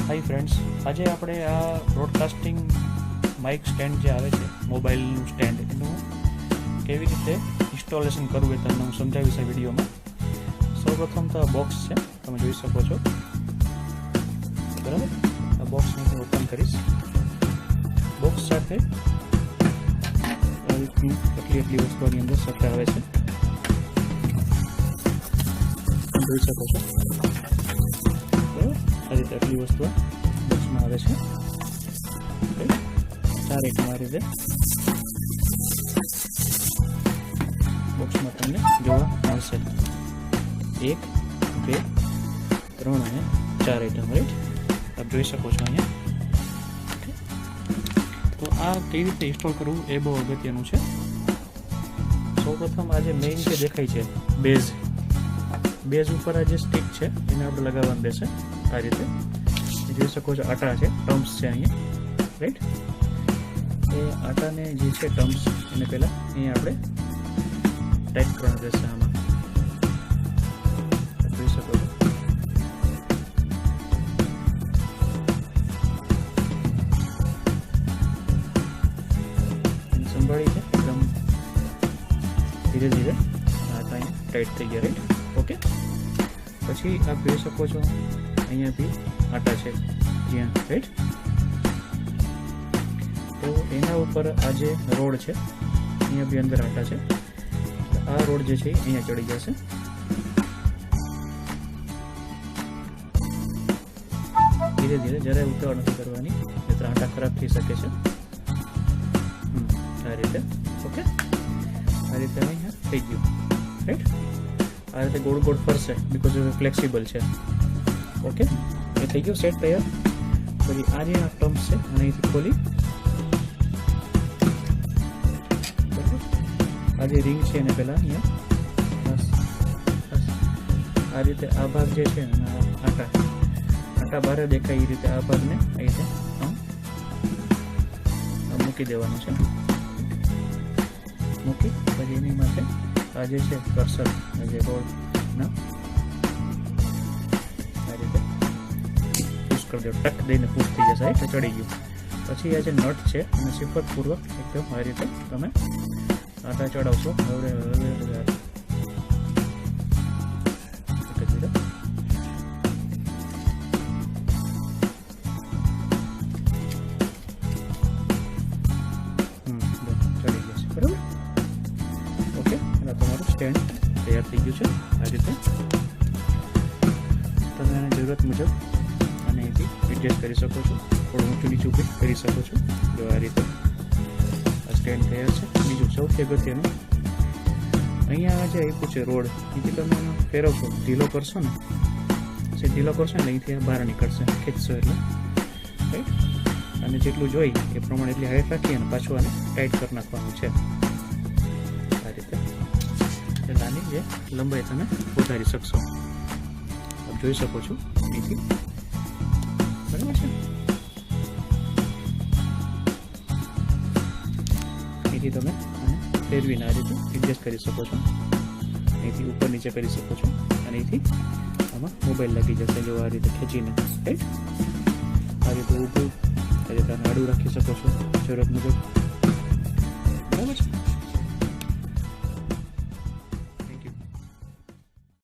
Hi friends, આજે આપણે આ બ્રોડકાસ્ટિંગ માઇક સ્ટેન્ડ જે આવે છે, મોબાઈલનું સ્ટેન્ડ, એનું કેવી રીતે ઇન્સ્ટોલેશન કરવું એ તમને હું સમજાવીશ આ વિડીયોમાં. સૌપ્રથમ તો આ બોક્સ છે, તમે જોઈ શકો છો. બરાબર, આ બોક્સને હું ઓપન કરીશ. બોક્સ સાથે એટલી વસ્તુ આની અંદર સટ્ટા આવે છે, જોઈ શકો છો. આ રીતે આટલી વસ્તુ બોક્સમાં આવે છે. 4 આઈટમ આ રીતે બોક્સમાં તમને જોવા મળશે. 1, 2, 3 અને 4 આઈટમ, રાઈટ? આપ જોઈ શકો છો અહીંયા. તો આ કેવી રીતે ઇન્સ્ટોલ કરવું એ બહુ અગત્યનું છે. સૌપ્રથમ આ જે મેઇન જે દેખાય છે બેઝ ઉપર આ જે સ્ટિક છે એને આપણે લગાવવાનું રહેશે. આ રીતે જોઈ શકો છો, આટા છે, ટર્મ્સ છે અહીંયા, રાઈટ? એ આટાને જે છે ટર્મ્સ એને પહેલાં અહીંયા આપણે ટાઈપ કરવાનું રહેશે. આમાં જોઈ શકો છો. સંભાળી છે એકદમ ધીરે ધીરે આટા અહીંયા ટાઈટ થઈ ગયા, રાઈટ? ઓકે. પછી આપ જોઈ શકો છો અહીંયા બી આટા છે જ્યાં, રાઈટ? તો એના ઉપર આ જે રોડ છે અહીંયા બી અંદર આટા છે. આ રોડ જે છે અહીંયા ચડી જશે. ધીરે ધીરે જરાય ઉતાવળ નથી કરવાની, નહીંતર આટા ખરાબ થઈ શકે છે. આ રીતે, ઓકે. આ રીતે અહીંયા થઈ ગયું, રાઈટ? આ રીતે ગોળ ગોળ ફરશે, બિકોઝ એ ફ્લેક્સિબલ છે. ઓકે, એ થઈ ગયું સેટ તૈયાર. પછી આ જે આ ટર્મ્સ છે અને અહીંથી ખોલી બરાબર. આ જે રિંગ છે એને પહેલાં અહીંયા આ રીતે આ ભાગ જે છે અને આટા બહાર દેખાય એ રીતે આ ભાગને આ રીતે મૂકી દેવાનું છે. મૂકી પછી એની માટે આ જે છે કર્સર, જે રોડના આ રીતે પુશ કરી દો, ટક દઈને પુશ થઈ જશે, એટલે ચડી ગયું. પછી આ જે નટ છે અને સિફતપૂર્વક એકદમ આ રીતે તમે આટા ચડાવશો. હવે ચડી જશે, બરાબર? ઓકે, અને તમારું સ્ટેન્ડ તૈયાર થઈ ગયું છે. આ રીતે તમે આને જરૂરત મુજબ આને અહીંથી એડજસ્ટ કરી શકો છો, થોડું ઊંચું નીચું બી કરી શકો છો. જો આ રીતે આ સ્ટેન્ડ તૈયાર છે. બીજું સૌથી અગત્યનું અહીંયા જે આપ્યું છે રોડ, અહીંથી તમે એનો ફેરવશો, ઢીલો કરશો ને, ઢીલો કરશો ને અહીંથી આ બહાર નીકળશે, ખેંચશો એટલે, રાઈટ? અને જેટલું જોઈ એ પ્રમાણે એટલી હાઈટ રાખી અને પાછું આને ટાઈટ કરી નાખવાનું છે. આ રીતે નાની જે લંબાઈ તમે વધારી શકશો, આપ જોઈ શકો છો અહીંથી, બરાબર છે? અહીંથી તમે આને ફેરવીને આ રીતે એડજસ્ટ કરી શકો છો. અહીંથી ઉપર નીચે કરી શકો છો અને અહીંથી આમાં મોબાઈલ લાગી જશે. જો આ રીતે ખેંચીને, રાઈટ? આ રીતે ઊભું આ રીતે આડું રાખી શકો છો જરૂરત મુજબ, બરાબર છે?